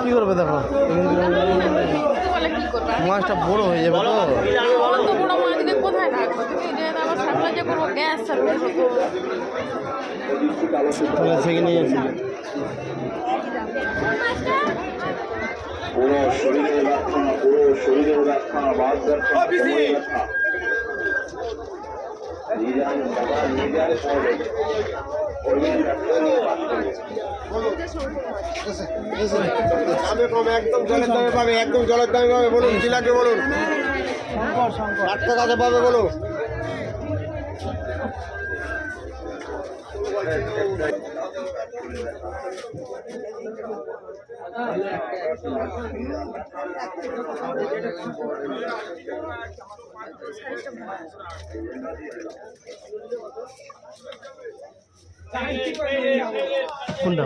কি করবে দেখো মাছটা বড় হয়ে যাবে তো কোথায় রাখবো তুমি আবার সাপ্লাই যে করবো গ্যাস তাহলে থেকে নিয়ে যাচ্ছি পুরো শরীরের ব্যথা পুরো শরীরের ব্যথা বাদ ব্যথা একদম জলের দামে পাবে একদম জলের দামে পাবে বলুন কি লাগবে বলুন টাটকা কাজে পাবে বলুন কোনটা